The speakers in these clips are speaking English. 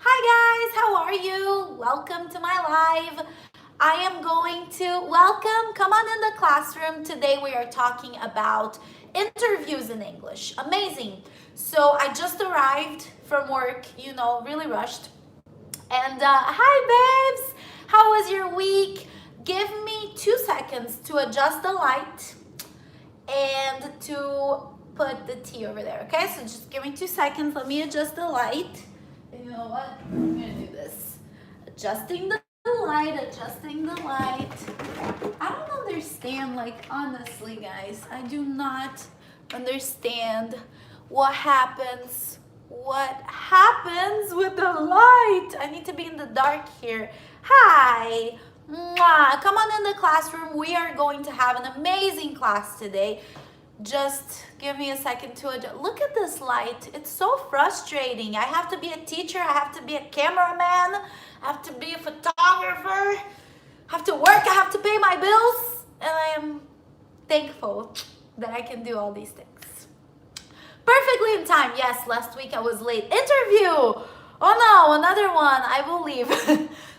Hi guys, how are you? Welcome to my live. I am going to come on in the classroom. Today we are talking about interviews in English. Amazing. So I just arrived from work, really rushed. And hi babes, how was your week? Give me 2 seconds to adjust the light and to put the tea over there, okay? So just give me 2 seconds. Let me adjust the light. And you know what? I'm gonna do this. Adjusting the light, adjusting the light. I don't understand, like, honestly, guys, I do not understand what happens. What happens with the light? I need to be in the dark here. Hi. Mwah. Come on in the classroom. We are going to have an amazing class today. Just give me a second to adjust. Look at this light. It's so frustrating. I have to be a teacher. I have to be a cameraman. I have to be a photographer. I have to work. I have to pay my bills. And I am thankful that I can do all these things. Perfectly in time. Yes, last week I was late. Interview. Oh no, another one. I will leave.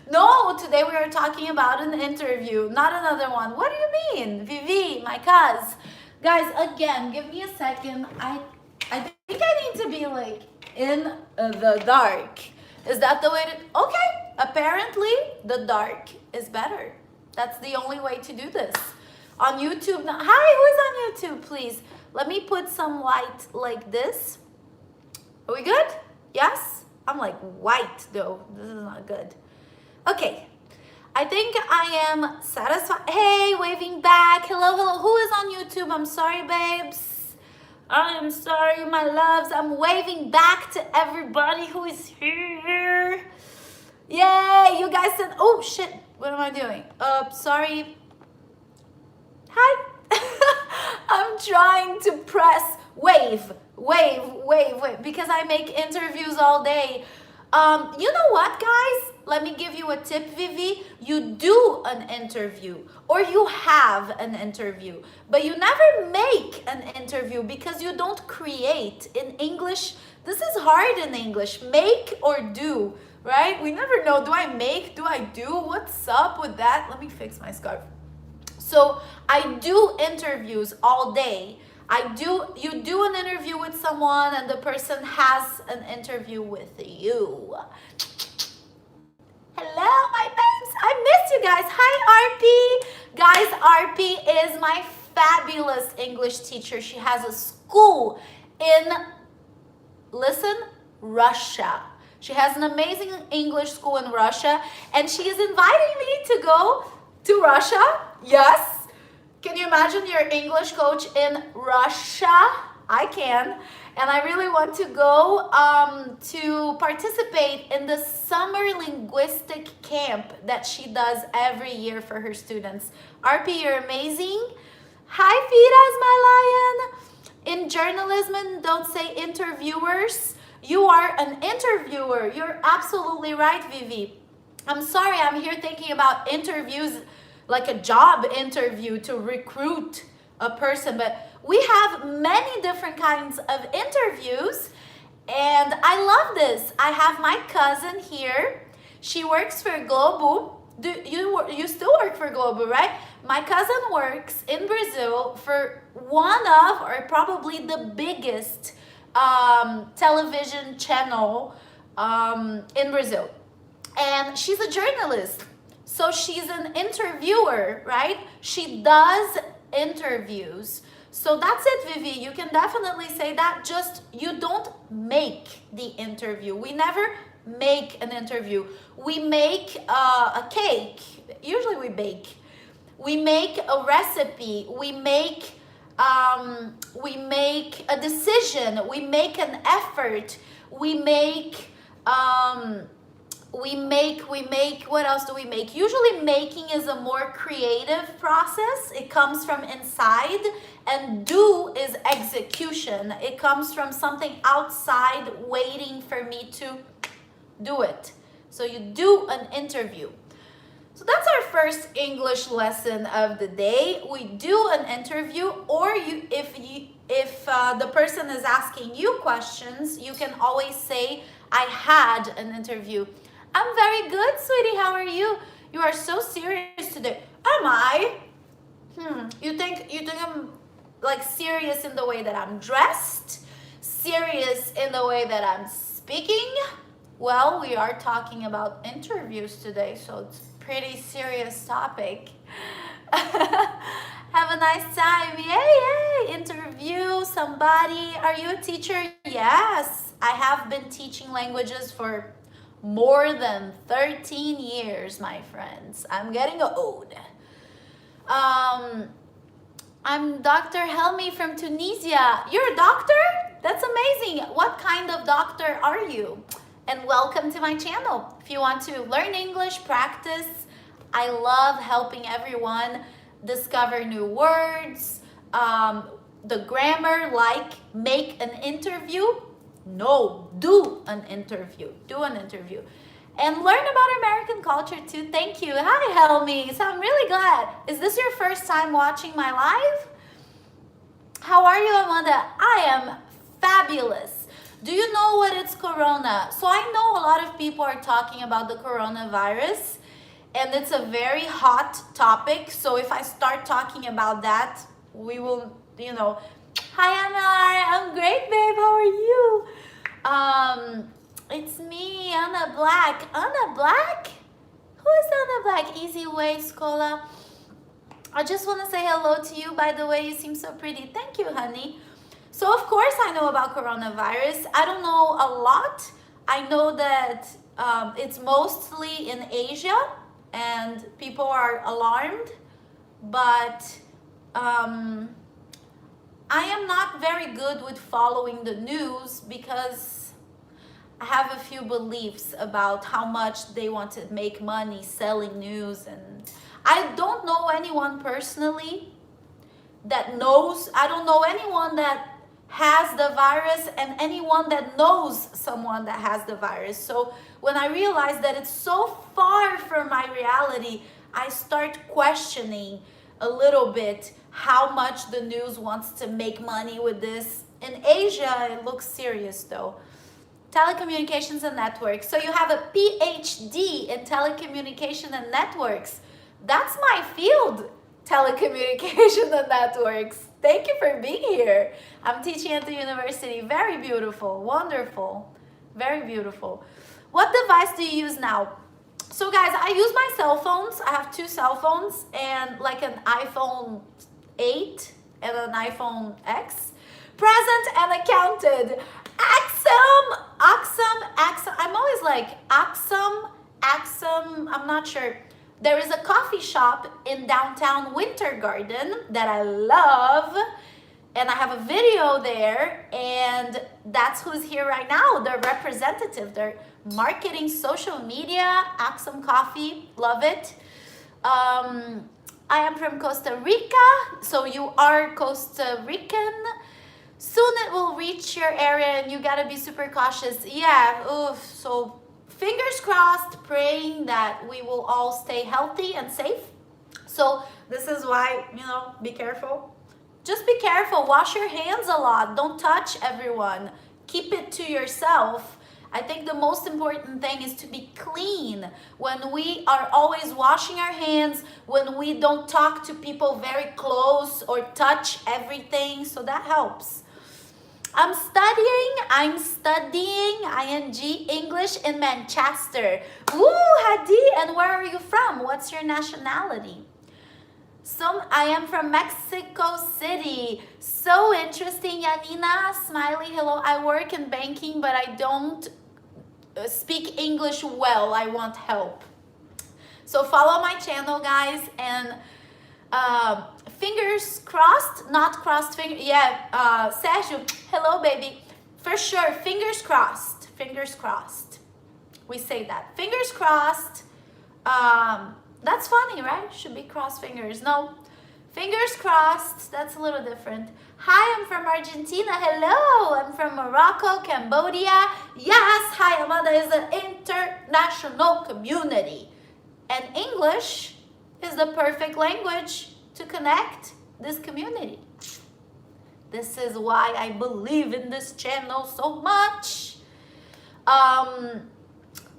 No, today we are talking about an interview, not another one. What do you mean? Vivi, my cuz. Guys, again, give me a second. I think I need to be like in the dark. Is that the way to? Okay, apparently the dark is better. That's the only way to do this. On YouTube, hi, who is on YouTube, please? Let me put some light like this. Are we good? Yes? I'm like white though. This is not good. Okay. I think I am satisfied. Hey, waving back. Hello, hello. Who is on YouTube? I'm sorry, babes. I am sorry, my loves. I'm waving back to everybody who is here. Yay, you guys said, oh shit, what am I doing? Sorry. Hi. I'm trying to press wave, because I make interviews all day. You know what, guys? Let me give you a tip, Vivi. You do an interview or you have an interview, but you never make an interview because you don't create. In English, this is hard in English. Make or do, right? We never know. Do I make? Do I do? What's up with that? Let me fix my scarf. So I do interviews all day. You do an interview with someone and the person has an interview with you. Hello, my babes. I miss you guys. Hi, RP. Guys, RP is my fabulous English teacher. She has a school in, listen, Russia. She has an amazing English school in Russia, and she is inviting me to go to Russia. Yes. Can you imagine your English coach in Russia? I can. And I really want to go to participate in the summer linguistic camp that she does every year for her students. RP, you're amazing. Hi, Firas, my lion. In journalism, don't say interviewers. You are an interviewer. You're absolutely right, Vivi. I'm sorry, I'm here thinking about interviews like a job interview to recruit a person, but we have many different kinds of interviews, and I love this. I have my cousin here. She works for Globo. You still work for Globo, right? My cousin works in Brazil for one of, or probably the biggest television channel in Brazil, and she's a journalist. So she's an interviewer, right? She does interviews. So that's it, Vivi. You can definitely say that. Just you don't make the interview. We never make an interview. We make a cake. Usually we bake. We make a recipe. We make a decision. We make an effort. We make what else do we make? Usually making is a more creative process. It comes from inside, and do is execution. It comes from something outside waiting for me to do it. So you do an interview. So that's our first English lesson of the day. We do an interview, or if the person is asking you questions, you can always say, I had an interview. I'm very good, sweetie. How are you? You are so serious today. Am I? You think I'm like serious in the way that I'm dressed? Serious in the way that I'm speaking? Well, we are talking about interviews today, so it's a pretty serious topic. Have a nice time. Yay, interview somebody. Are you a teacher? Yes, I have been teaching languages for more than 13 years, my friends. I'm getting old. I'm Dr. Helmi from Tunisia. You're a doctor? That's amazing. What kind of doctor are you? And welcome to my channel. If you want to learn English, practice, I love helping everyone discover new words, the grammar, like make an interview. No, do an interview. Do an interview. And learn about American culture too. Thank you. Hi, Helmi. So I'm really glad. Is this your first time watching my live? How are you, Amanda? I am fabulous. Do you know what it's corona? So I know a lot of people are talking about the coronavirus, and it's a very hot topic. So if I start talking about that, we will, Hi, Anar. I'm great, babe. How are you? It's me, Anna Black. Anna Black? Who is Anna Black? Easy Way, Scola. I just want to say hello to you. By the way, you seem so pretty. Thank you, honey. So, of course, I know about coronavirus. I don't know a lot. I know that it's mostly in Asia and people are alarmed. But I am not very good with following the news because I have a few beliefs about how much they want to make money selling news, and I don't know anyone personally that knows. I don't know anyone that has the virus and anyone that knows someone that has the virus. So when I realize that it's so far from my reality, I start questioning a little bit how much the news wants to make money with this. In Asia, it looks serious though. Telecommunications and networks. So you have a PhD in telecommunication and networks. That's my field, telecommunication and networks. Thank you for being here. I'm teaching at the university. Very beautiful, wonderful, very beautiful. What device do you use now? So guys, I use my cell phones. I have 2 cell phones and like an iPhone 8 and an iPhone X. Present and accounted. Axum. I'm always like Axum. I'm not sure. There is a coffee shop in downtown Winter Garden that I love. And I have a video there. And that's who's here right now. Their representative. They're marketing social media. Axum Coffee. Love it. I am from Costa Rica. So you are Costa Rican. Soon it will reach your area and you gotta be super cautious. Yeah, oof. So fingers crossed, praying that we will all stay healthy and safe. So this is why, be careful. Just be careful. Wash your hands a lot. Don't touch everyone. Keep it to yourself. I think the most important thing is to be clean. When we are always washing our hands, when we don't talk to people very close or touch everything, so that helps. I'm studying ING English in Manchester. Woo, Hadi, and where are you from? What's your nationality? I am from Mexico City. So interesting, Yanina. Smiley, hello. I work in banking, but I don't speak English well. I want help. So follow my channel, guys, and fingers crossed, not crossed finger. Yeah, Sergio, hello, baby. For sure, fingers crossed. Fingers crossed. We say that. Fingers crossed. That's funny, right? Should be crossed fingers. No, fingers crossed. That's a little different. Hi, I'm from Argentina. Hello, I'm from Morocco, Cambodia. Yes, hi, Amanda is an international community. And English is the perfect language to connect this community. This is why I believe in this channel so much. Um,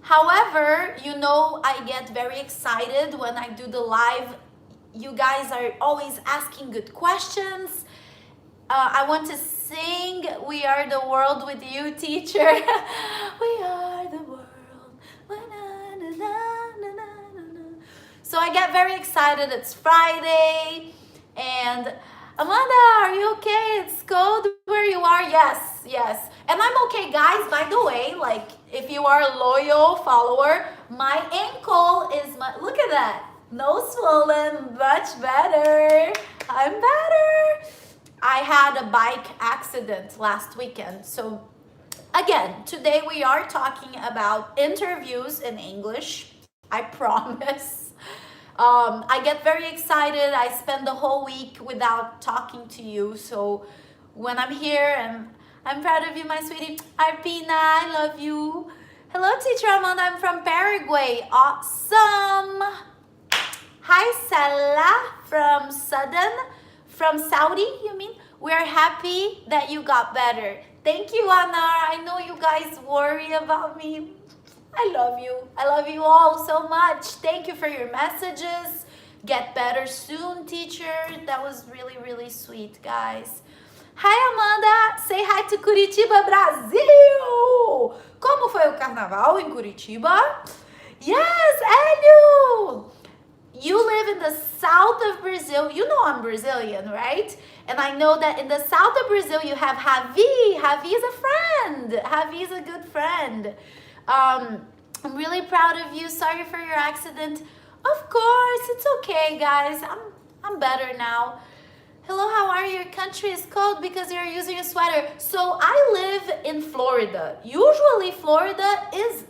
However, you know, I get very excited when I do the live. You guys are always asking good questions. I want to sing We Are the World with you, teacher. We are the world. So I get very excited. It's Friday. And Amanda, are you okay? It's cold where you are? Yes, yes. And I'm okay, guys. By the way, like if you are a loyal follower, my ankle is look at that. No swollen, much better. I'm better. I had a bike accident last weekend. So again, today we are talking about interviews in English. I promise. I get very excited. I spend the whole week without talking to you. So when I'm here, and I'm proud of you, my sweetie. Arpina, I love you. Hello, teacher Amanda. I'm from Paraguay. Awesome. Hi, Salah from Saudi, you mean? We're happy that you got better. Thank you, Anar. I know you guys worry about me. I love you. I love you all so much. Thank you for your messages. Get better soon, teacher. That was really, really sweet, guys. Hi, Amanda. Say hi to Curitiba, Brasil. Como foi o carnaval em Curitiba? Yes, Hélio. You live in the south of Brazil. You know I'm Brazilian, right? And I know that in the south of Brazil you have Javi. Javi is a friend. Javi is a good friend. I'm really proud of you. Sorry for your accident. Of course, it's okay, guys. I'm better now. Hello, how are you? Your country is cold because you're using a sweater. So I live in Florida. Usually Florida is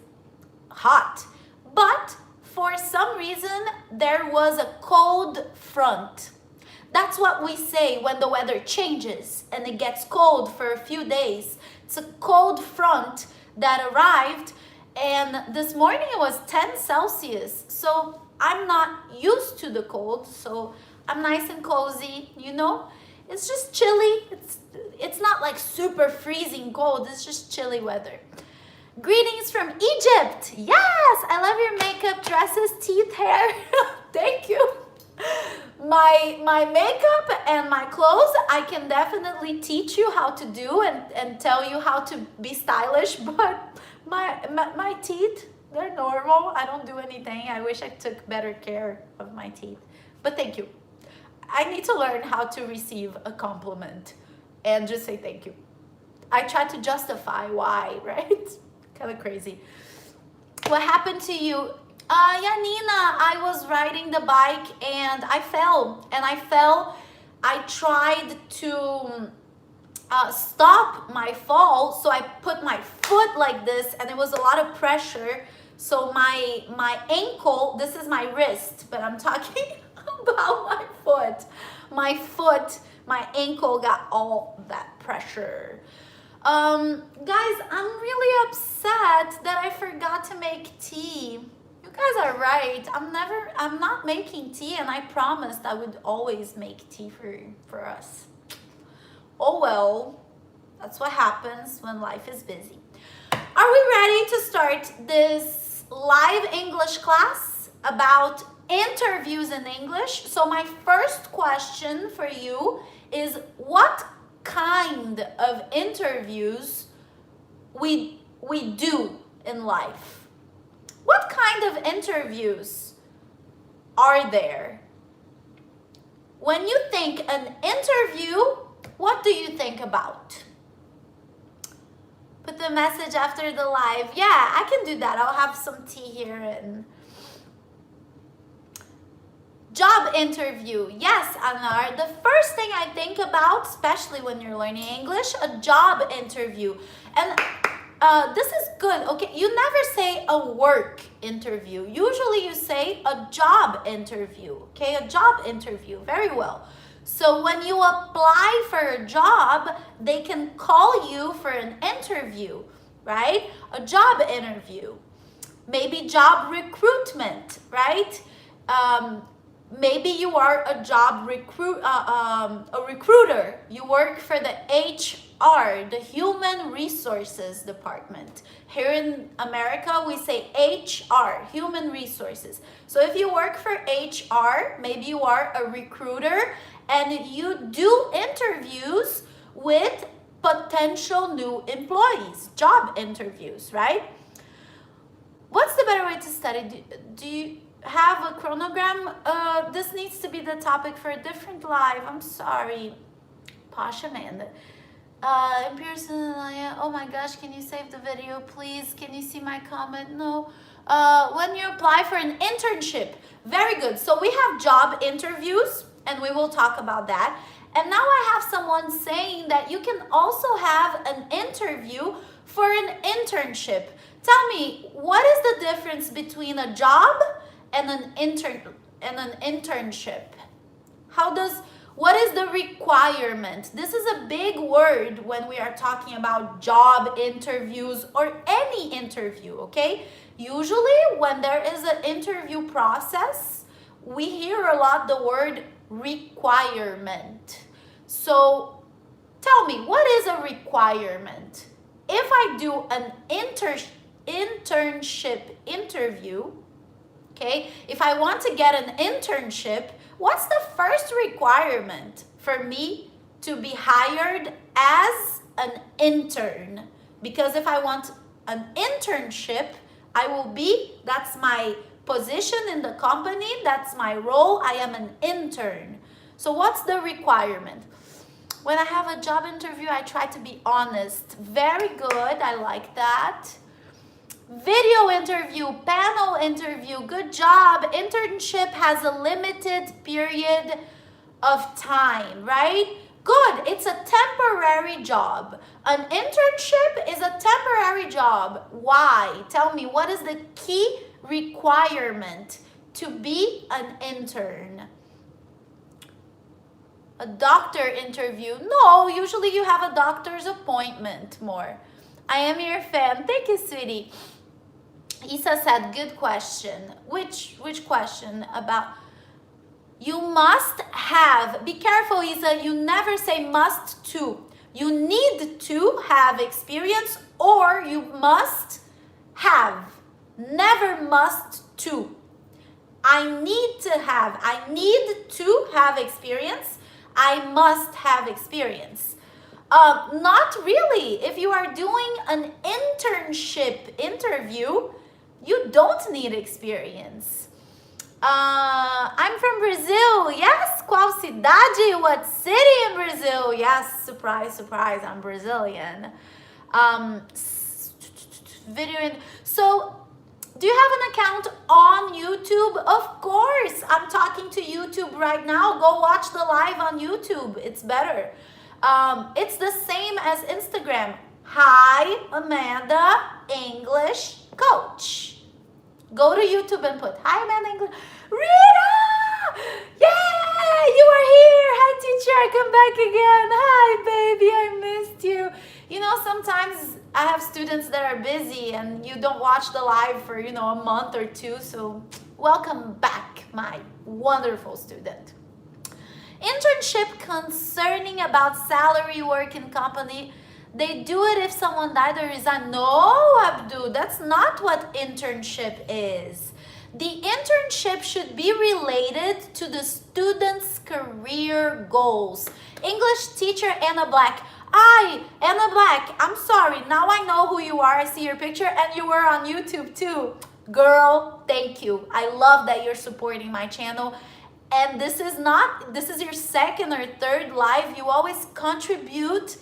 hot, but for some reason there was a cold front. That's what we say when the weather changes and it gets cold for a few days. It's a cold front that arrived, and this morning it was 10 Celsius. So I'm not used to the cold, so I'm nice and cozy, you know? It's just chilly. It's not like super freezing cold. It's just chilly weather. Greetings from Egypt. Yes, I love your makeup, dresses, teeth, hair. Thank you. My makeup and my clothes, I can definitely teach you how to do and tell you how to be stylish, but my teeth, they're normal. I don't do anything. I wish I took better care of my teeth. But thank you. I need to learn how to receive a compliment and just say thank you. I try to justify why, right? Kind of crazy. What happened to you? Yanina, I was riding the bike and I fell. I tried to stop my fall, so I put my foot like this, and it was a lot of pressure. So my ankle, this is my wrist, but I'm talking about my foot. My ankle got all that pressure. Guys, I'm really upset that I forgot to make tea. You guys are right. I'm not making tea, and I promised I would always make tea for us. Oh well, that's what happens when life is busy. Are we ready to start this live English class about interviews in English? So my first question for you is, what kind of interviews we do in life? What kind of interviews are there? When you think an interview, what do you think about? Put the message after the live. Yeah, I can do that. I'll have some tea here. And job interview. Yes, Anar. The first thing I think about, especially when you're learning English, a job interview. And this is good. Okay, you never say a work interview. Usually you say a job interview. Okay, a job interview. Very well. So when you apply for a job, they can call you for an interview, right? A job interview. Maybe job recruitment, right? Maybe you are a job recruiter. You work for the HR, the Human Resources Department. Here in America, we say HR, human resources. So if you work for HR, maybe you are a recruiter and you do interviews with potential new employees, job interviews, right? What's the better way to study? Do you have a chronogram? This needs to be the topic for a different live. I'm sorry. Posh Amanda. In person, oh my gosh, can you save the video, please? Can you see my comment? No. When you apply for an internship. Very good. So we have job interviews, and we will talk about that. And now I have someone saying that you can also have an interview for an internship. Tell me, what is the difference between a job and an internship? What is the requirement? This is a big word when we are talking about job interviews or any interview, okay? Usually when there is an interview process, we hear a lot the word requirement. So tell me, what is a requirement? If I do an internship interview, okay, if I want to get an internship, what's the first requirement for me to be hired as an intern? Because if I want an internship, that's my position in the company, that's my role, I am an intern. So what's the requirement? When I have a job interview, I try to be honest. Very good, I like that. Video interview, panel interview, good job. Internship has a limited period of time, right? Good, it's a temporary job. An internship is a temporary job. Why? Tell me, what is the key requirement to be an intern? A doctor interview? No, usually you have a doctor's appointment more. I am your fan. Thank you, sweetie. Isa said, good question. Which question? About you must have. Be careful, Isa. You never say must to. You need to have experience or you must have. Never must to. I need to have experience. I must have experience. Not really. If you are doing an internship interview, you don't need experience. I'm from Brazil. Yes, qual cidade? What city in Brazil? Yes, surprise, surprise, I'm Brazilian. So, do you have an account on YouTube? Of course, I'm talking to YouTube right now. Go watch the live on YouTube. It's better. It's the same as Instagram. Hi, Amanda, English coach. Go to YouTube and put, hi, Amanda, English. Rita! Yeah, you are here. Hi, teacher, come back again. Hi, baby, I missed you. You know, sometimes I have students that are busy and you don't watch the live for, a month or two. So welcome back, my wonderful student. Internship concerning about salary, work in company. They do it if someone died or resigned. No, Abdu, that's not what internship is. The internship should be related to the student's career goals. English teacher Anna Black. Anna Black, I'm sorry. Now I know who you are. I see your picture and you were on YouTube too. Girl, thank you. I love that you're supporting my channel. And this is your second or third live. You always contribute.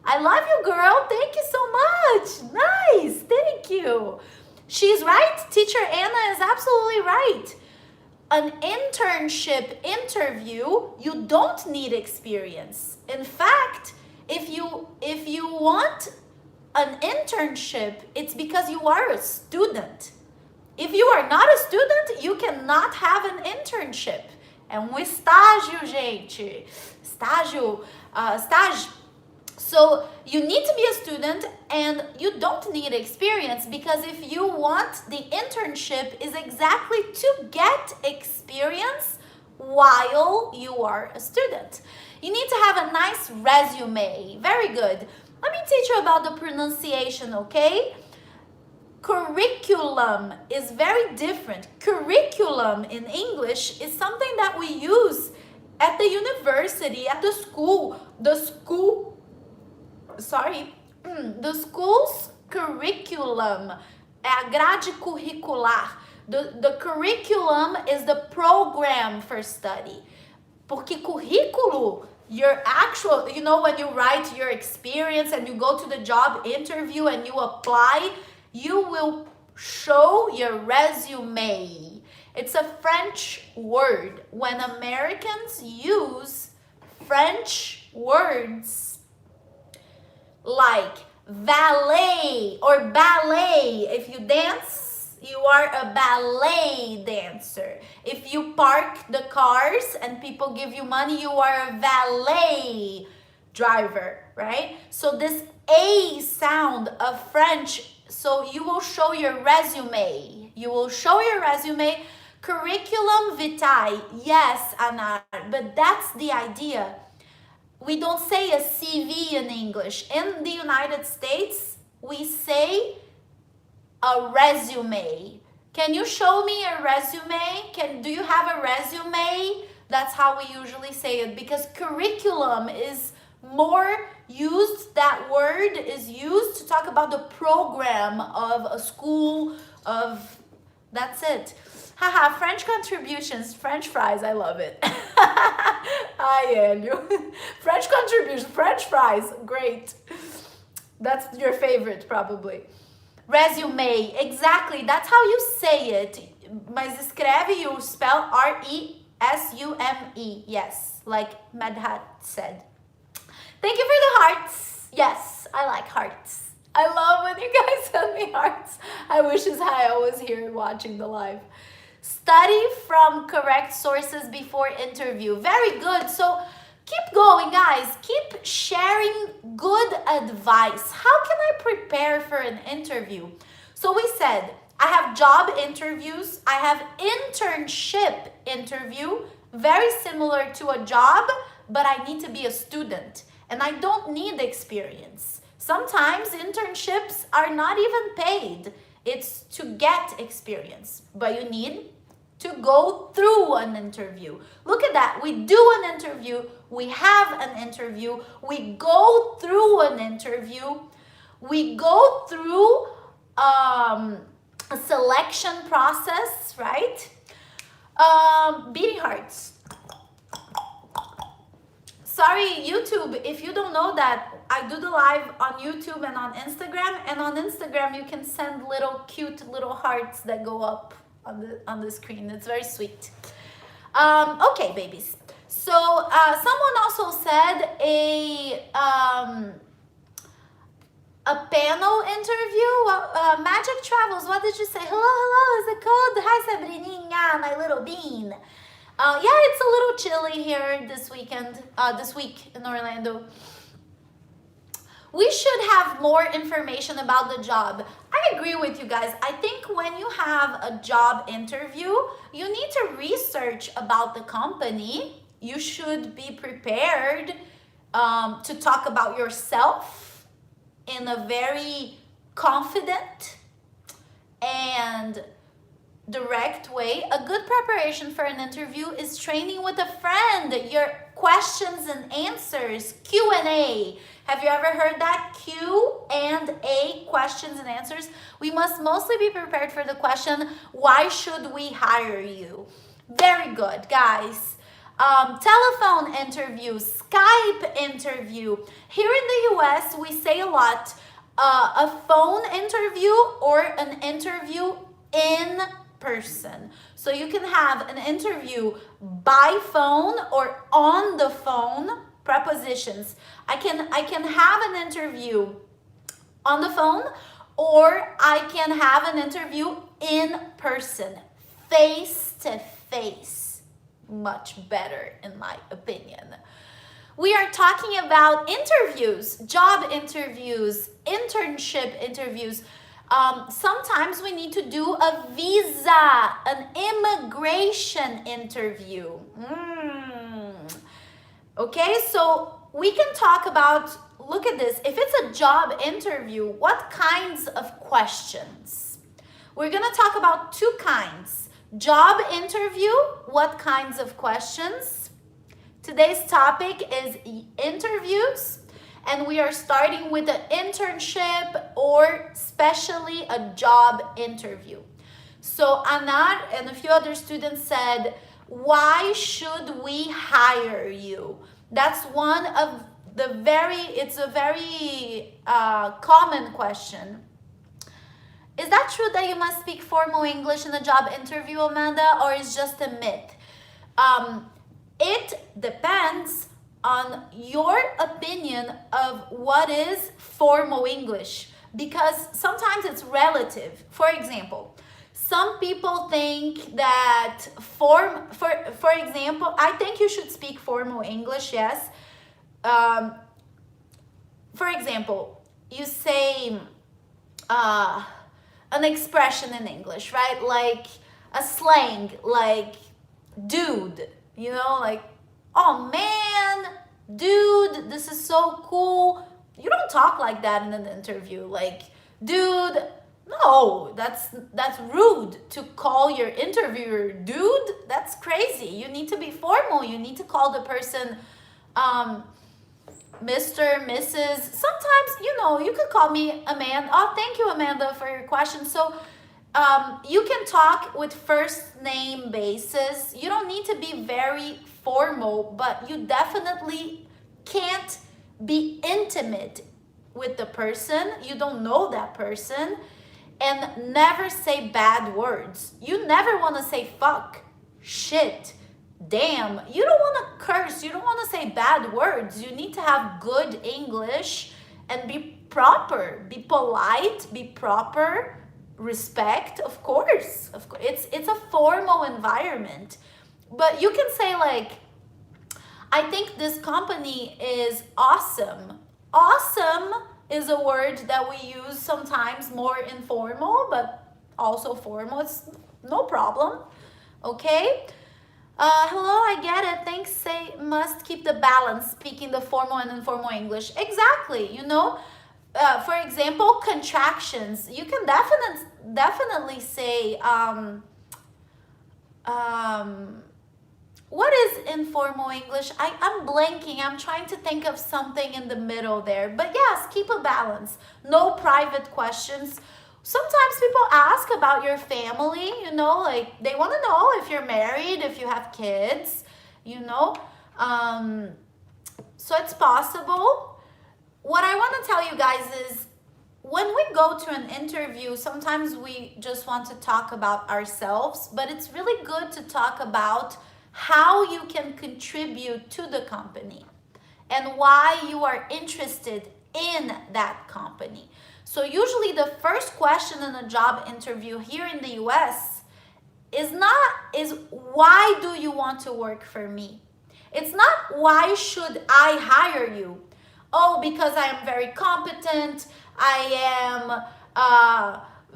I love you, girl. Thank you so much. Nice. Thank you. She's right. Teacher Anna is absolutely right. An internship interview, you don't need experience. In fact, if you want an internship, it's because you are a student. If you are not a student, you cannot have an internship. É estágio, gente. Estágio. So you need to be a student and you don't need experience because if you want the internship is exactly to get experience while you are a student. You need to have a nice resume. Very good. Let me teach you about the pronunciation, okay? Curriculum is very different. Curriculum in English is something that we use at the university, at the school. The school's curriculum, a grade curricular. The curriculum is the program for study. Porque currículo, your actual, when you write your experience and you go to the job interview and you apply, you will show your resume. It's a French word. When Americans use French words like valet or ballet, if you dance, you are a ballet dancer. If you park the cars and people give you money, you are a valet driver, right? So this A sound of French, so you will show your resume. You will show your resume. Curriculum vitae, yes, Anar, but that's the idea. We don't say a CV in English. In the United States, we say a resume. Can you show me a resume? Do you have a resume? That's how we usually say it, because curriculum is more used. That word is used to talk about the program of a school, that's it. Haha, French contributions, French fries, I love it. Hi, Hélio. French contributions, French fries, great. That's your favorite, probably. Resume, exactly, that's how you say it. Mas escreve, you spell R-E-S-U-M-E, yes, like Madhat said. Thank you for the hearts. Yes, I like hearts. I love when you guys send me hearts. I wish Israel was here watching the live. Study from correct sources before interview. Very good. So keep going, guys. Keep sharing good advice. How can I prepare for an interview? So we said, I have job interviews. I have internship interview. Very similar to a job, but I need to be a student. And I don't need experience. Sometimes internships are not even paid. It's to get experience, but you need to go through an interview. Look at that. We do an interview. We have an interview. We go through an interview. We go through a selection process, right? Beating hearts. Sorry, YouTube, if you don't know that, I do the live on YouTube and on Instagram. And on Instagram, you can send little cute little hearts that go up on the screen. It's very sweet. Okay, babies. So someone also said a panel interview. Magic Travels, what did you say? Hello, is it cold? Hi, Sabrininha, my little bean. Yeah, it's a little chilly here this week in Orlando. We should have more information about the job. I agree with you guys. I think when you have a job interview, you need to research about the company. You should be prepared to talk about yourself in a very confident and direct way. A good preparation for an interview is training with a friend, your questions and answers, Q&A. Have you ever heard that? Q&A, questions and answers. We must mostly be prepared for the question, why should we hire you? Very good, guys. Telephone interview, Skype interview. Here in the US, we say a lot, a phone interview or an interview in person. So you can have an interview by phone or on the phone. Prepositions. I can have an interview on the phone, or I can have an interview in person, face to face. Much better in my opinion. We are talking about interviews, job interviews, internship interviews. Sometimes we need to do a visa, an immigration interview. Okay, so we can talk about, look at this. If it's a job interview, what kinds of questions? We're gonna talk about two kinds. Job interview, what kinds of questions? Today's topic is interviews, and we are starting with an internship or especially a job interview. So Anar and a few other students said, why should we hire you? That's one of it's a very common question. Is that true that you must speak formal English in a job interview, Amanda, or is just a myth? It depends on your opinion of what is formal English, because sometimes it's relative. For example, some people think that for example, I think you should speak formal English, yes. For example, you say an expression in English, right? Like a slang, like dude, you know, like, oh man, dude, this is so cool. You don't talk like that in an interview. Like, dude, no, that's rude to call your interviewer dude. That's crazy. You need to be formal. You need to call the person Mr., Mrs. Sometimes, you know, you could call me Amanda. Oh, thank you, Amanda, for your question. So you can talk with first name basis. You don't need to be very formal, but you definitely can't be intimate with the person. You don't know that person. And never say bad words. You never want to say fuck, shit, damn. You don't want to curse. You don't want to say bad words. You need to have good English and be proper, be polite, be proper, respect, of course. It's a formal environment. But you can say like, I think this company is awesome. Awesome is a word that we use sometimes more informal, but also formal. It's no problem. Okay? Hello, I get it. Thanks, say must keep the balance, speaking the formal and informal English. Exactly, you know. For example, contractions. You can definitely say, what is informal English? I'm blanking. I'm trying to think of something in the middle there. But yes, keep a balance. No private questions. Sometimes people ask about your family, you know, like they want to know if you're married, if you have kids, you know. So it's possible. What I want to tell you guys is when we go to an interview, sometimes we just want to talk about ourselves, but it's really good to talk about how you can contribute to the company and why you are interested in that company. So usually the first question in a job interview here in the US is why do you want to work for me? It's not why should I hire you? Oh, because I am very competent, I am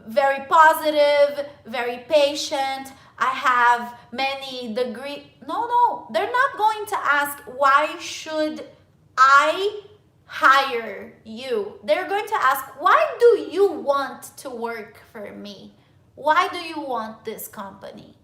very positive, very patient, I have many degrees. No, they're not going to ask, why should I hire you? They're going to ask, why do you want to work for me? Why do you want this company?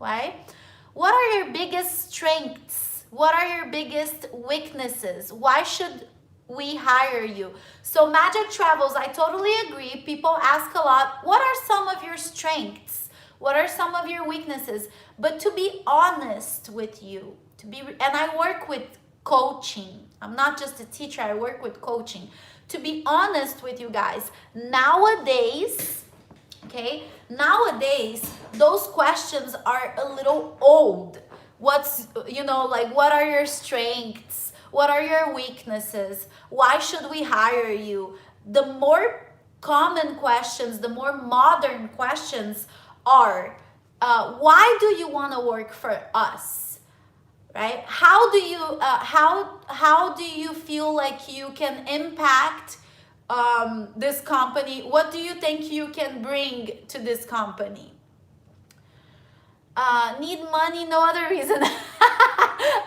Right? What are your biggest strengths? What are your biggest weaknesses? Why should we hire you? So Magic Travels, I totally agree. People ask a lot, what are some of your strengths? What are some of your weaknesses? But to be honest with you, and I work with coaching. I'm not just a teacher, I work with coaching. To be honest with you guys, nowadays, those questions are a little old. What's, you know, like, what are your strengths? What are your weaknesses? Why should we hire you? The more common questions, the more modern questions are, why do you want to work for us? Right? How do you feel like you can impact this company? What do you think you can bring to this company? Need money, no other reason.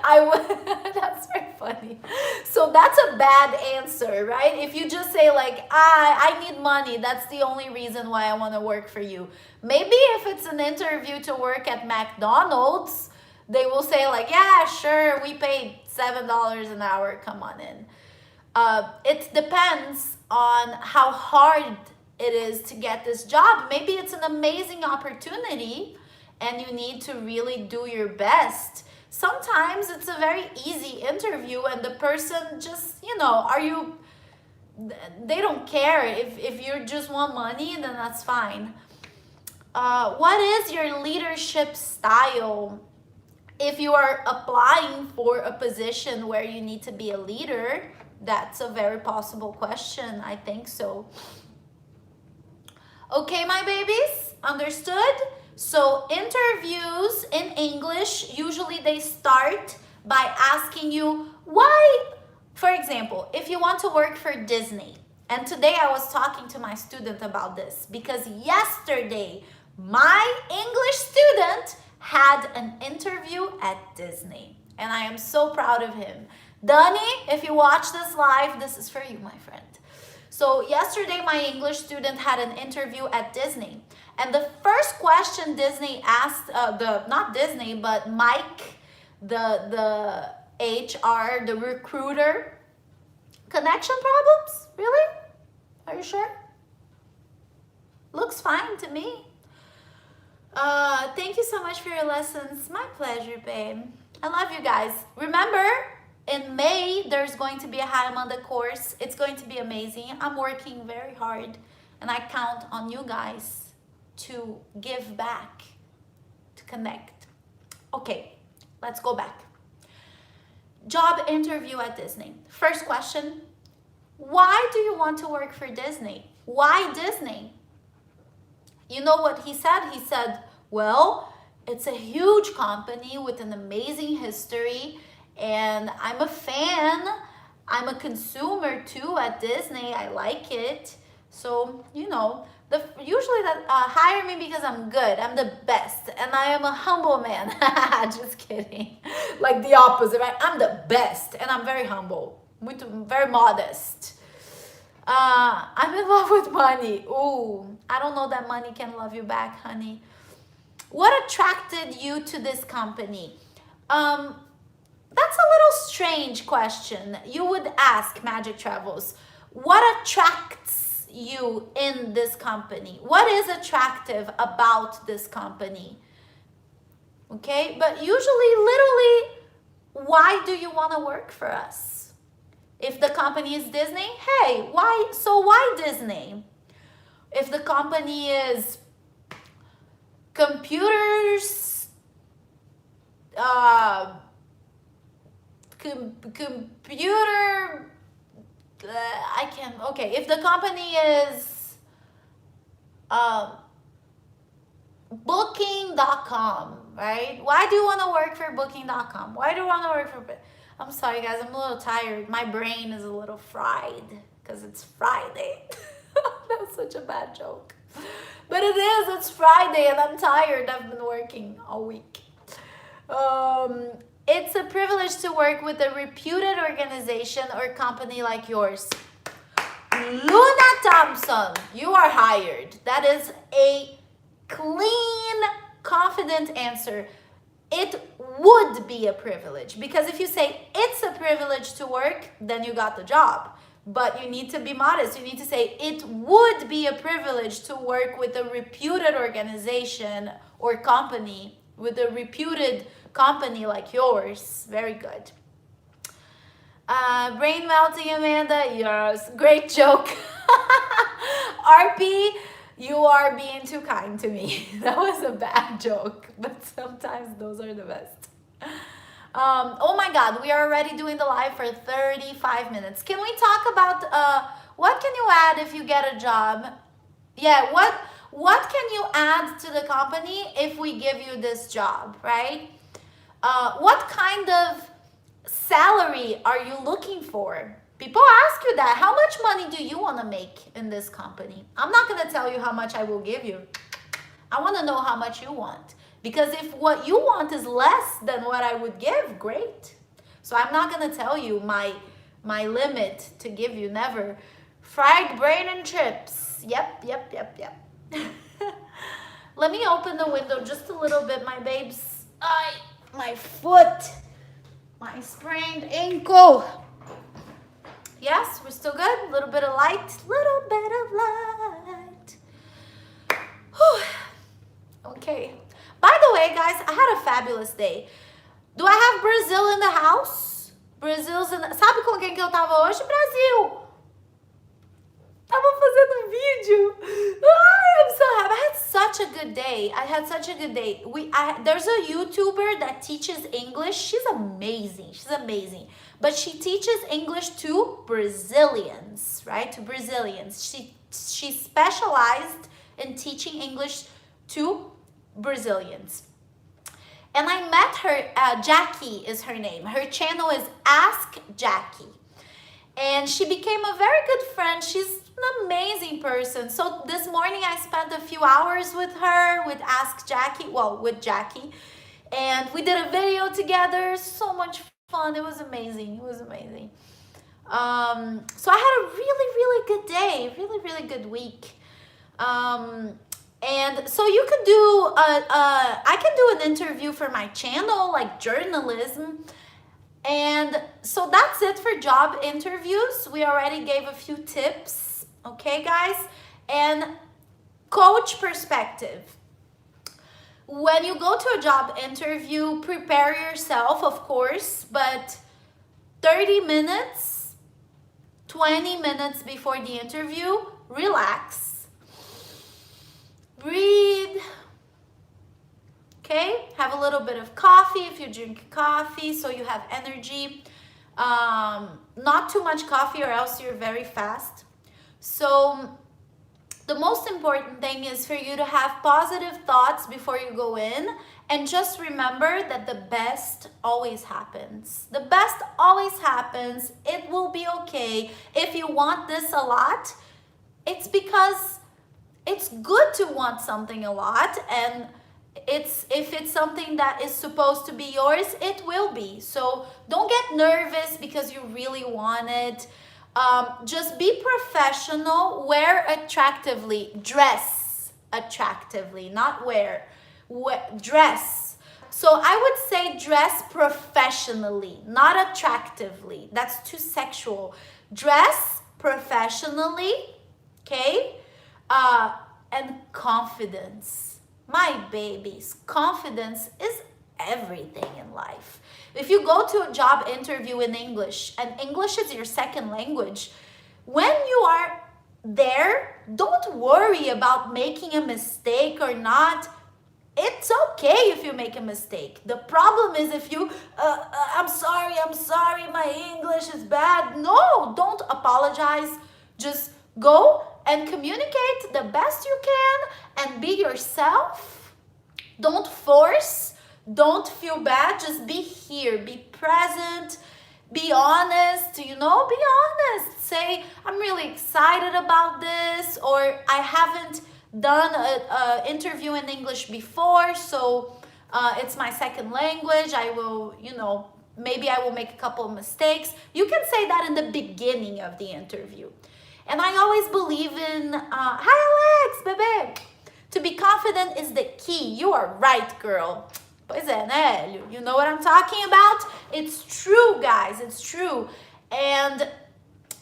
I would. That's very funny. So that's a bad answer, right? If you just say like, I need money, that's the only reason why I want to work for you. Maybe if it's an interview to work at McDonald's, they will say like, yeah, sure, we paid $7 an hour, come on in. It depends on how hard it is to get this job. Maybe it's an amazing opportunity and you need to really do your best. Sometimes it's a very easy interview and the person just, they don't care. If you just want money, then that's fine. What is your leadership style? If you are applying for a position where you need to be a leader, that's a very possible question. I think so. Okay, my babies, understood? So interviews in English, usually they start by asking you why. For example, if you want to work for Disney, and today I was talking to my student about this because yesterday my English student had an interview at Disney and I am so proud of him. Donnie, if you watch this live, this is for you, my friend. So yesterday my English student had an interview at Disney. And the first question Disney asked, not Disney, but Mike, the HR, the recruiter, connection problems? Really? Are you sure? Looks fine to me. Thank you so much for your lessons. My pleasure, babe. I love you guys. Remember, in May, there's going to be a Hi Amanda course. It's going to be amazing. I'm working very hard and I count on you guys to give back, to connect. Okay, let's go back. Job interview at Disney. First question, why do you want to work for Disney? Why Disney? You know what he said? He said, well, it's a huge company with an amazing history and I'm a fan. I'm a consumer too at Disney. I like it. So, usually that hire me because I'm good. I'm the best. And I am a humble man. Just kidding. Like the opposite, right? I'm the best. And I'm very humble. Very modest. I'm in love with money. Ooh, I don't know that money can love you back, honey. What attracted you to this company? That's a little strange question. You would ask Magic Travels, what attracts you in this company? What is attractive about this company? Okay, but usually, literally, why do you want to work for us? If the company is Disney, hey, why? So why Disney? If the company is computers, computer, okay, if the company is booking.com, right? Why do you want to work for booking.com? Why do you want to work for, I'm sorry guys, I'm a little tired. My brain is a little fried because it's Friday. That was such a bad joke. But it is, it's Friday and I'm tired. I've been working all week. It's a privilege to work with a reputed organization or company like yours. Luna Thompson, you are hired. That is a clean, confident answer. It would be a privilege, because if you say it's a privilege to work, then you got the job. But you need to be modest. You need to say it would be a privilege to work with a reputed organization or company, with a reputed company like yours. Very good. Brain melting, Amanda. Yes, great joke. RP, you are being too kind to me. That was a bad joke, but sometimes those are the best. Oh my God, we are already doing the live for 35 minutes. Can we talk about what can you add if you get a job? Yeah, what can you add to the company if we give you this job, right? What kind of salary are you looking for? People ask you that. How much money do you want to make in this company? I'm not going to tell you how much I will give you. I want to know how much you want. Because if what you want is less than what I would give, great. So I'm not gonna tell you my limit to give you, never. Fried brain and chips. Yep. Let me open the window just a little bit, my babes. My foot. My sprained ankle. Yes, we're still good. Little bit of light. Little bit of light. Whew. Okay. By the way, guys, I had a fabulous day. Do I have Brazil in the house? Brazil's in the... Sabe com quem que eu tava hoje? Brasil! Tava fazendo um vídeo. I'm so happy. I had such a good day. There's a YouTuber that teaches English. She's amazing. But she teaches English to Brazilians, right? To Brazilians. She specialized in teaching English to Brazilians. And I met her, Jackie is her name. Her channel is Ask Jackie. And she became a very good friend. She's an amazing person. So this morning I spent a few hours with her, with Ask Jackie, with Jackie. And we did a video together. So much fun. It was amazing. So I had a really good day, really good week. And so you could do, I can do an interview for my channel, like journalism. And so that's it for job interviews. We already gave a few tips, okay, guys? And coach perspective. When you go to a job interview, prepare yourself, of course, but 30 minutes, 20 minutes before the interview, relax, breathe, okay? Have a little bit of coffee if you drink coffee so you have energy. Not too much coffee or else you're very fast. So the most important thing is for you to have positive thoughts before you go in, and just remember that the best always happens. The best always happens. It will be okay. If you want this a lot, it's because it's good to want something a lot, and if it's something that is supposed to be yours, it will be. So don't get nervous because you really want it. Just be professional, wear attractively, dress attractively, not wear, dress. So I would say dress professionally, not attractively. That's too sexual. Dress professionally, okay? And confidence. My babies, confidence is everything in life. If you go to a job interview in English, and English is your second language, when you are there, don't worry about making a mistake or not. It's okay if you make a mistake. The problem is if you, I'm sorry, my English is bad. No, don't apologize. Just go and communicate the best you can and be yourself. Don't force. Don't feel bad. Just be here. Be present. Be honest. Be honest. Say, I'm really excited about this, or I haven't done an interview in English before, so it's my second language. I will, maybe I will make a couple of mistakes. You can say that in the beginning of the interview. And I always believe in, hi Alex, bebê. To be confident is the key. You are right, girl. Pois é, né, Hélio? You know what I'm talking about? It's true, guys. It's true. And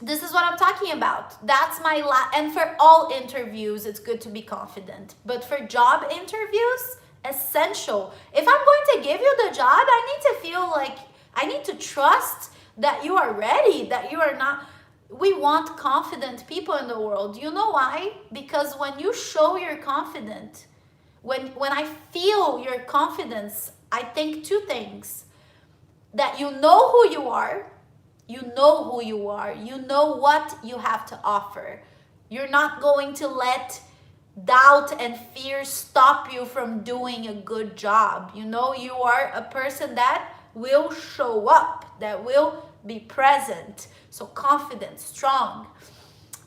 this is what I'm talking about. That's my and for all interviews, it's good to be confident. But for job interviews, essential. If I'm going to give you the job, I need to feel like, I need to trust that you are ready, that you are not. We want confident people in the world. You know why? Because when you show you're confident, when I feel your confidence, I think two things. That you know who you are. You know who you are. You know what you have to offer. You're not going to let doubt and fear stop you from doing a good job. You are a person that will show up, that will be present. So confident, strong.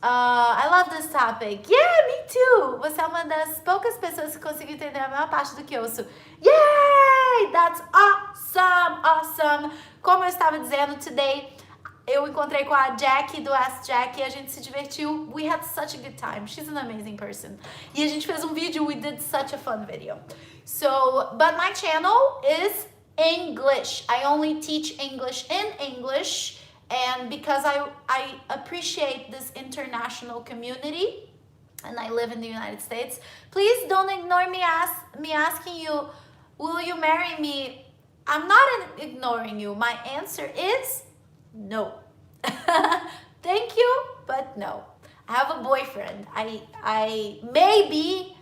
I love this topic. Yeah, me too. Você é uma das poucas pessoas que conseguiu entender a maior parte do que eu ouço. Yay! That's awesome! Awesome! Como eu estava dizendo, today eu encontrei com a Jackie do Ask Jackie e a gente se divertiu. We had such a good time. She's an amazing person. E a gente fez um vídeo. We did such a fun video. So, but my channel is English. I only teach English in English. And because I appreciate this international community and I live in the United States, please don't ignore me asking you, will you marry me? I'm not ignoring you. My answer is no. Thank you, but no. I have a boyfriend. I maybe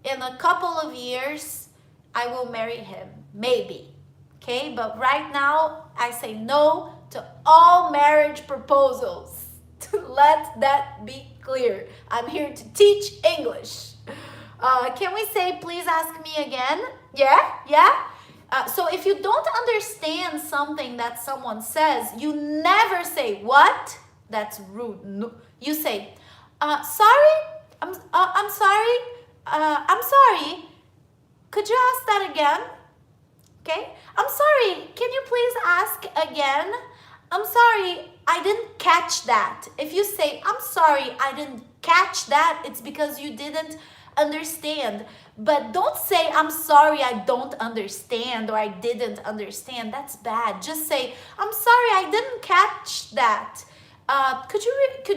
in a couple of years I will marry him. Maybe. Okay? But right now I say no to all marriage proposals. Let that be clear. I'm here to teach English. Can we say please ask me again? Yeah? So if you don't understand something that someone says, you never say what? That's rude. No. You say, sorry, I'm sorry, I'm sorry. Could you ask that again? Okay? I'm sorry, can you please ask again? I'm sorry, I didn't catch that. If you say, I'm sorry, I didn't catch that, it's because you didn't understand. But don't say, I'm sorry, I don't understand or I didn't understand. That's bad. Just say, I'm sorry, I didn't catch that. Could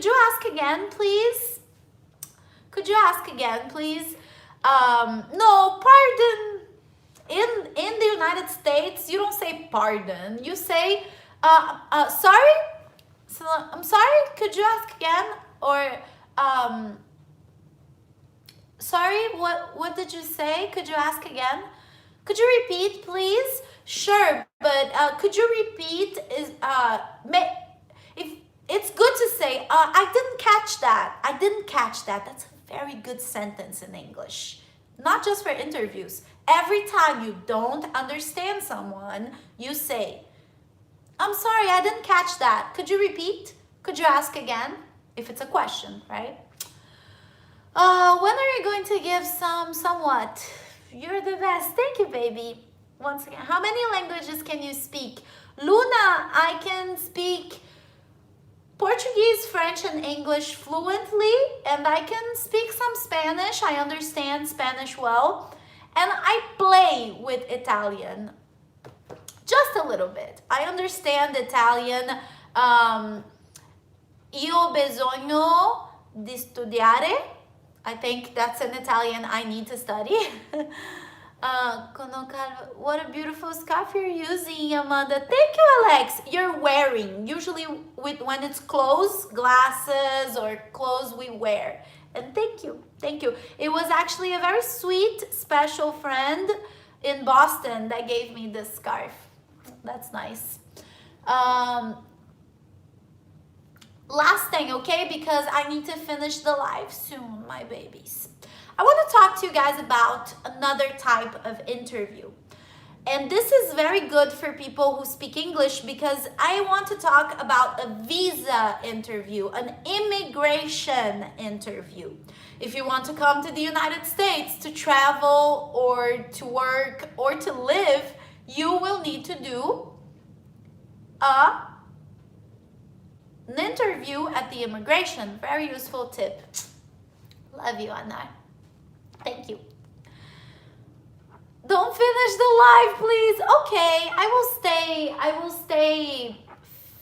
you ask again, please? Could you ask again, please? No, pardon. In the United States, you don't say pardon. You say, sorry? So, I'm sorry, could you ask again? Or, sorry, what did you say? Could you ask again? Could you repeat, please? Sure, but could you repeat? If it's good to say, I didn't catch that. I didn't catch that. That's a very good sentence in English. Not just for interviews. Every time you don't understand someone, you say, I'm sorry, I didn't catch that. Could you repeat? Could you ask again? If it's a question, right? When are you going to give somewhat? You're the best. Thank you, baby. Once again, how many languages can you speak? Luna, I can speak Portuguese, French, and English fluently, and I can speak some Spanish. I understand Spanish well. And I play with Italian just a little bit. I understand Italian. Io ho bisogno di studiare. I think that's an Italian I need to study. What a beautiful scarf you're using, Amanda. Thank you, Alex. You're wearing. Usually when it's clothes, glasses, or clothes we wear. And thank you. It was actually a very sweet, special friend in Boston that gave me this scarf. That's nice. Last thing, okay? Because I need to finish the live soon, my babies. I want to talk to you guys about another type of interview. And this is very good for people who speak English because I want to talk about a visa interview, an immigration interview. If you want to come to the United States to travel or to work or to live, you will need to do an interview at the immigration. Very useful tip. Love you, Anna. Thank you. Don't finish the live, please. Okay, I will stay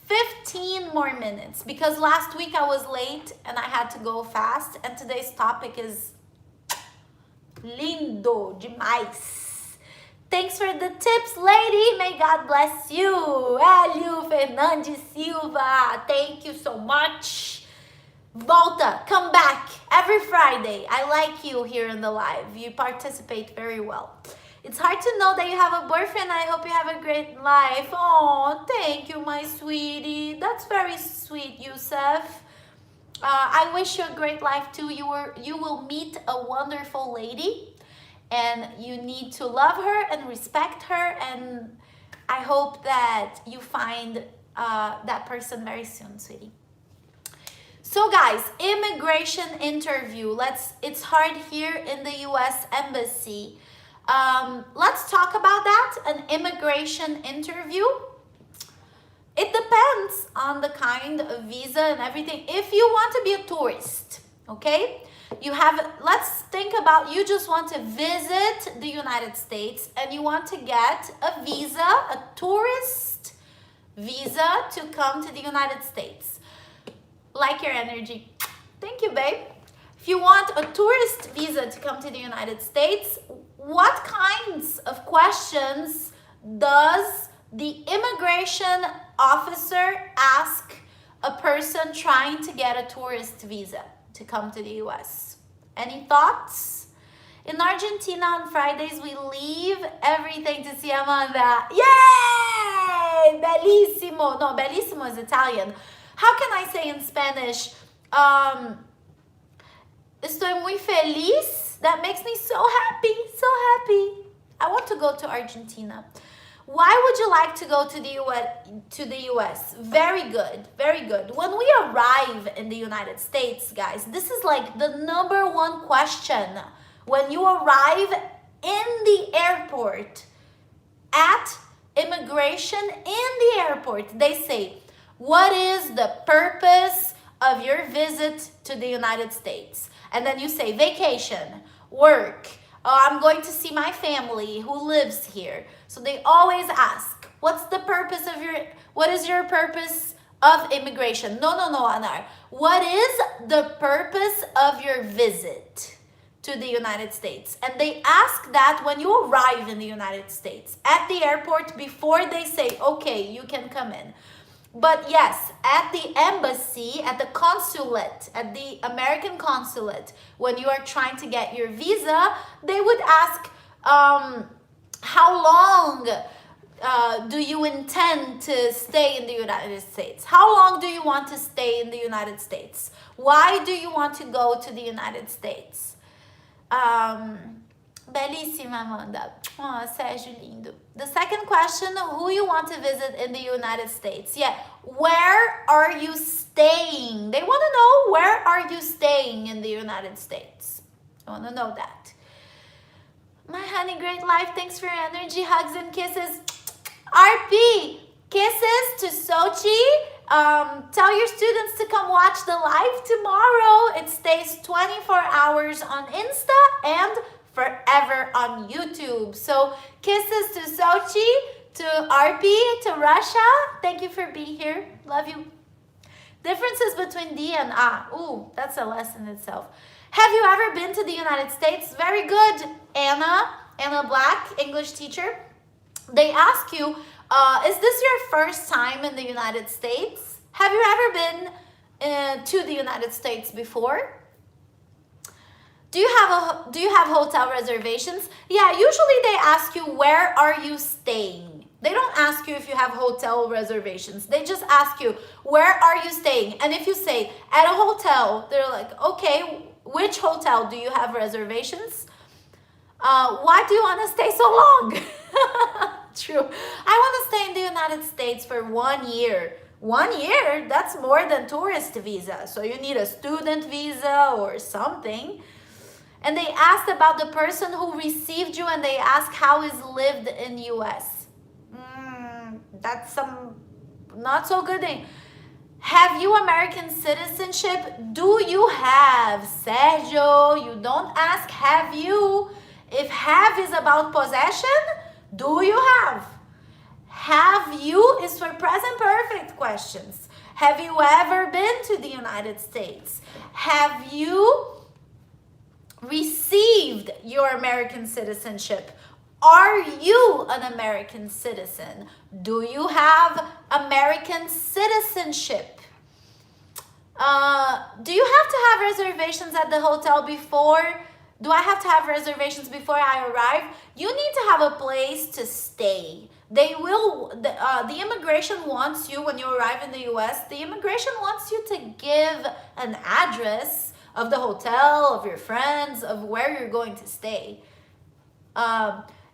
15 more minutes because last week I was late and I had to go fast, and today's topic is lindo demais. Thanks for the tips, lady. May God bless you. Hélio Fernandes Silva. Thank you so much. Volta, come back every Friday. I like you here in the live. You participate very well. It's hard to know that you have a boyfriend. I hope you have a great life. Oh, thank you, my sweetie. That's very sweet, Yusuf. I wish you a great life too. You will meet a wonderful lady. And you need to love her and respect her. And I hope that you find that person very soon, sweetie. So guys, immigration interview. It's hard here in the US Embassy. Let's talk about that, an immigration interview. It depends on the kind of visa and everything. If you want to be a tourist, okay? Let's think about, you just want to visit the United States and you want to get a visa, a tourist visa to come to the United States. Like your energy. Thank you, babe. If you want a tourist visa to come to the United States, what kinds of questions does the immigration officer ask a person trying to get a tourist visa to come to the US? Any thoughts? In Argentina on Fridays, we leave everything to see Amanda. Yay! Bellissimo. No, bellissimo is Italian. How can I say in Spanish? Estoy muy feliz. That makes me so happy, so happy. I want to go to Argentina. Why would you like to go to the US? Very good, very good. When we arrive in the United States, guys, this is like the number one question. When you arrive in the airport, at immigration in the airport, they say, what is the purpose of your visit to the United States? And then you say vacation, work, I'm going to see my family who lives here. So they always ask, what is your purpose of immigration? No, Anar. What is the purpose of your visit to the United States? And they ask that when you arrive in the United States, at the airport, before they say, okay, you can come in. But yes, at the embassy, at the consulate, at the American consulate, when you are trying to get your visa, they would ask, how long do you intend to stay in the United States? How long do you want to stay in the United States? Why do you want to go to the United States? Belíssima, Amanda. Oh, Sérgio lindo. The second question, who you want to visit in the United States? Yeah, where are you staying? They want to know, where are you staying in the United States? I want to know that. My honey, great life. Thanks for your energy. Hugs and kisses. RP, kisses to Sochi. Tell your students to come watch the live tomorrow. It stays 24 hours on Insta and forever on YouTube. So kisses to Sochi, to RP, to Russia. Thank you for being here. Love you. Differences between D and A. Ooh, that's a lesson itself. Have you ever been to the United States? Very good, Anna Black, English teacher. They ask you, is this your first time in the United States? Have you ever been to the United States before? Do you have hotel reservations? Yeah, usually they ask you, where are you staying? They don't ask you if you have hotel reservations. They just ask you, where are you staying? And if you say, at a hotel, they're like, okay, which hotel do you have reservations? Why do you want to stay so long? True. I want to stay in the United States for 1 year. 1 year? That's more than tourist visa. So you need a student visa or something. And they asked about the person who received you, and they asked how is lived in US. That's some not so good thing. Have you American citizenship? Do you have? Sergio, you don't ask have you. If have is about possession, do you have? Have you is for present perfect questions. Have you ever been to the United States? Have you received your American citizenship? Are you an American citizen? Do you have American citizenship? Do you have to have reservations at the hotel before? Do I have to have reservations before I arrive? You need to have a place to stay. The immigration wants you, when you arrive in the US, the immigration wants you to give an address of the hotel, of your friends, of where you're going to stay.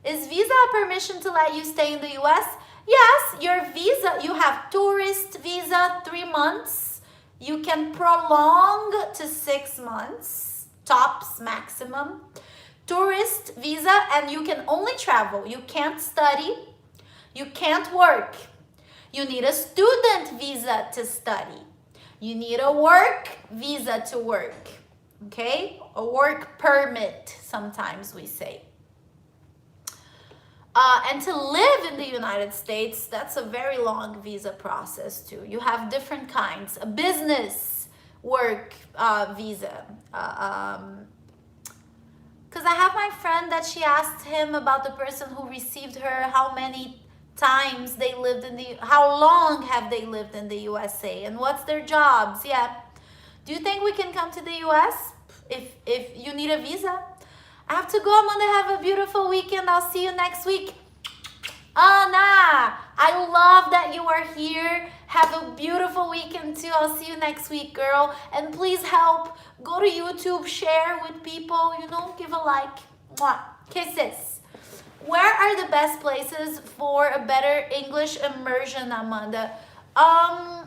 Is visa a permission to let you stay in the US? Yes, your visa, you have tourist visa, 3 months. You can prolong to 6 months, tops maximum. Tourist visa, and you can only travel. You can't study. You can't work. You need a student visa to study. You need a work visa to work. Okay? A work permit, sometimes we say. And to live in the United States, that's a very long visa process too. You have different kinds. A business work visa. Because I have my friend that she asked him about the person who received her, how many times they lived in how long have they lived in the USA and what's their jobs. Yeah. Do you think we can come to the US if you need a visa? I have to go. I'm gonna have a beautiful weekend. I'll see you next week. Anna, I love that you are here. Have a beautiful weekend too. I'll see you next week, girl. And please help. Go to YouTube, share with people, give a like. Mwah. Kisses. Where are the best places for a better English immersion, Amanda? I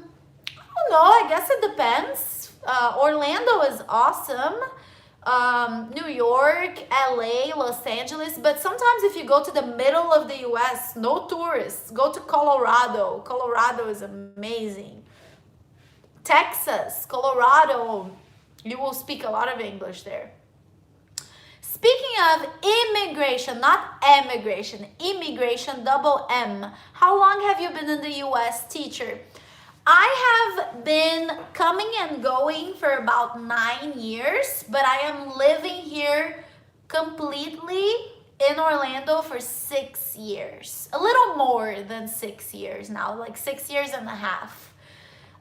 don't know. I guess it depends. Orlando is awesome. New York, LA, Los Angeles, but sometimes if you go to the middle of the US, no tourists. Go to Colorado. Colorado is amazing. Texas, Colorado, you will speak a lot of English there. Speaking of immigration, not emigration, immigration, double M. How long have you been in the US, teacher? I have been coming and going for about 9 years, but I am living here completely in Orlando for 6 years. A little more than 6 years now, like 6 years and a half.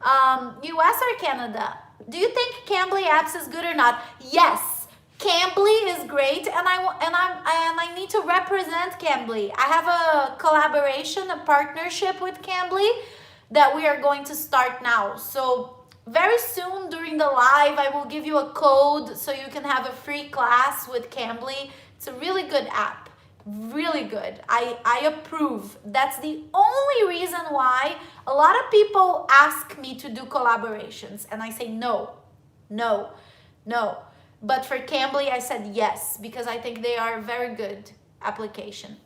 US or Canada? Do you think Cambly apps is good or not? Yes, Cambly is great, and I need to represent Cambly. I have a collaboration, a partnership with Cambly that we are going to start now. So very soon during the live, I will give you a code so you can have a free class with Cambly. It's a really good app, really good. I approve. That's the only reason why a lot of people ask me to do collaborations, and I say no, no, no. But for Cambly, I said yes, because I think they are a very good application.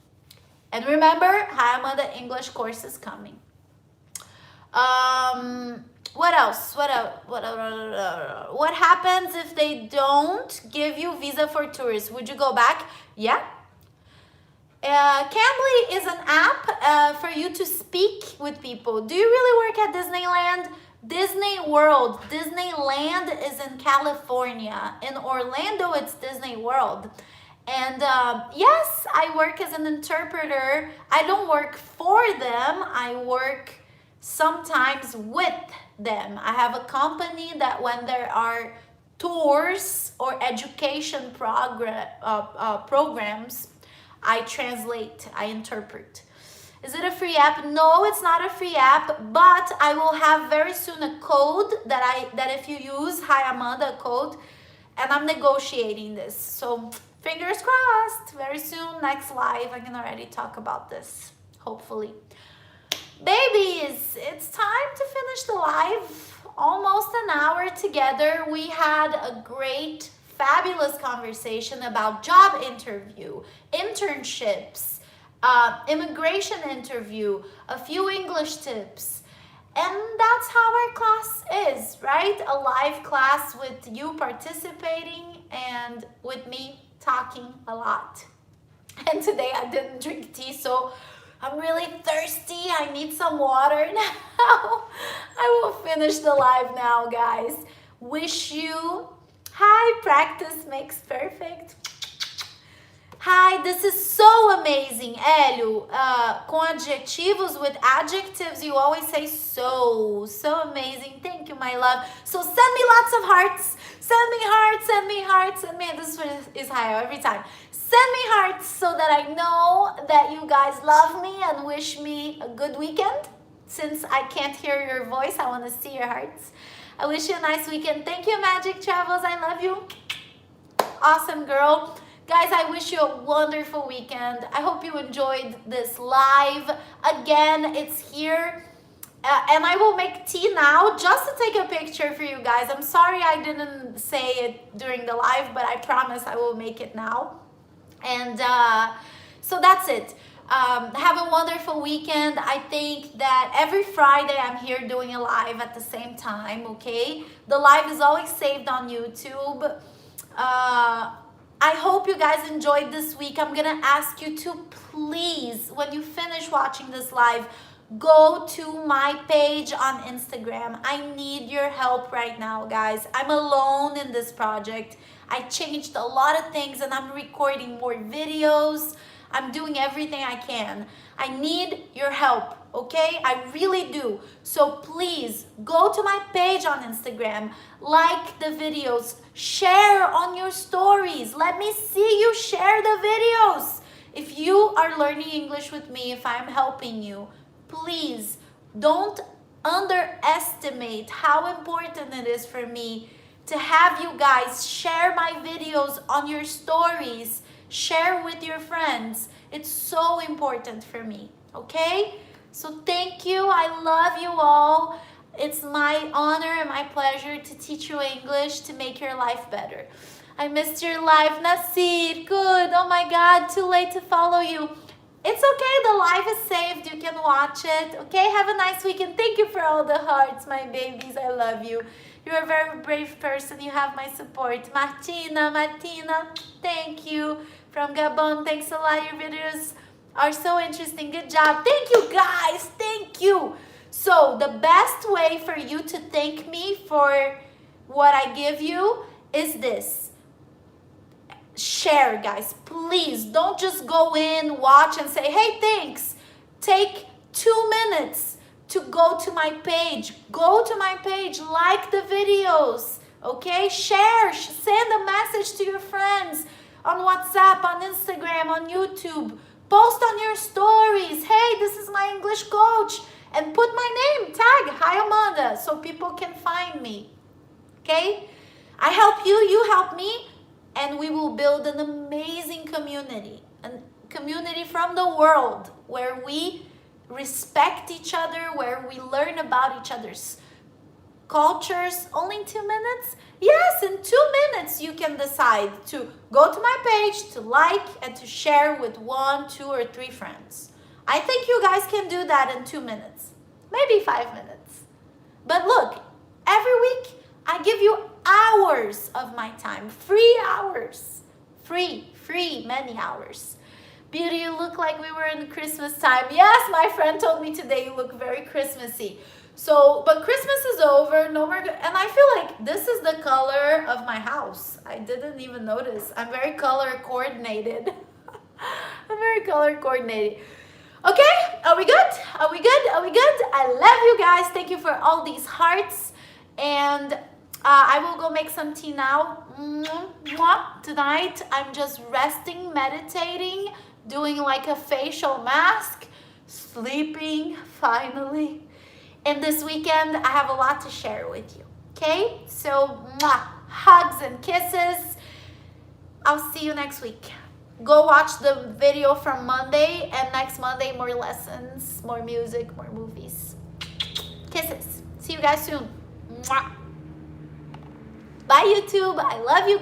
And remember, Hi Amanda English course is coming. What else? What happens if they don't give you visa for tourists? Would you go back? Yeah. Cambly is an app for you to speak with people. Do you really work at Disneyland? Disney World. Disneyland is in California. In Orlando, it's Disney World. And yes, I work as an interpreter. I don't work for them. I work sometimes with them. I have a company that when there are tours or education programs, I translate, I interpret. Is it a free app? No, it's not a free app, but I will have very soon a code that if you use Hi Amanda code, and I'm negotiating this. So fingers crossed, very soon, next live, I can already talk about this, hopefully. Babies, it's time to finish the live. Almost an hour together. We had a great, fabulous conversation about job interview, internships, immigration interview, a few English tips. And that's how our class is, right? A live class with you participating and with me talking a lot. And today I didn't drink tea, so I'm really thirsty. I need some water now. I will finish the live now, guys. Wish you... Hi, practice makes perfect. Hi, this is so amazing, Hélio. Com adjetivos, with adjectives, you always say so. So amazing. Thank you, my love. So send me lots of hearts. Send me hearts, send me hearts, send me... This is higher every time. Send me hearts so that I know that you guys love me and wish me a good weekend. Since I can't hear your voice, I want to see your hearts. I wish you a nice weekend. Thank you, Magic Travels. I love you. Awesome, girl. Guys, I wish you a wonderful weekend. I hope you enjoyed this live. Again, it's here And I will make tea now just to take a picture for you guys. I'm sorry I didn't say it during the live, but I promise I will make it now. And so that's it. Have a wonderful weekend. I think that every Friday I'm here doing a live at the same time, okay? The live is always saved on YouTube. I hope you guys enjoyed this week. I'm gonna ask you to please, when you finish watching this live, go to my page on Instagram. I need your help right now, guys. I'm alone in this project. I changed a lot of things and I'm recording more videos. I'm doing everything I can. I need your help, okay? I really do. So please go to my page on Instagram, like the videos, share on your stories. Let me see you share the videos. If you are learning English with me, if I'm helping you, please don't underestimate how important it is for me to have you guys share my videos on your stories, share with your friends. It's so important for me, okay? So thank you. I love you all. It's my honor and my pleasure to teach you English to make your life better. I missed your live, Nasir. Good. Oh my God, too late to follow you. It's okay, the live is saved. You can watch it. Okay, have a nice weekend. Thank you for all the hearts, my babies. I love you. You're a very brave person. You have my support. Martina, thank you. From Gabon, thanks a lot. Your videos are so interesting. Good job. Thank you, guys. Thank you. So the best way for you to thank me for what I give you is this. Share, guys. Please don't just go in, watch, and say, hey, thanks. Take 2 minutes to go to my page. Go to my page, like the videos, okay? Share, send a message to your friends on WhatsApp, on Instagram, on YouTube. Post on your stories. Hey, this is my English coach. And put my name, tag, hi Amanda, so people can find me, okay? I help you, you help me, and we will build an amazing community, a community from the world where we respect each other, where we learn about each other's cultures. Only 2 minutes? Yes, in 2 minutes you can decide to go to my page, to like, and to share with 1, 2, or 3 friends. I think you guys can do that in 2 minutes, maybe 5 minutes. But look, every week I give you hours of my time, free hours, free, many hours. Beauty, you look like we were in Christmas time. Yes, my friend told me today you look very Christmassy. So, but Christmas is over, no more, and I feel like this is the color of my house. I didn't even notice. I'm very color coordinated. I'm very color coordinated. Okay, are we good? Are we good? Are we good? I love you guys. Thank you for all these hearts. And I will go make some tea now. Tonight, I'm just resting, meditating, doing like a facial mask, sleeping, finally. And this weekend, I have a lot to share with you. Okay? So, hugs and kisses. I'll see you next week. Go watch the video from Monday, and next Monday, more lessons, more music, more movies. Kisses. See you guys soon. Bye, YouTube. I love you.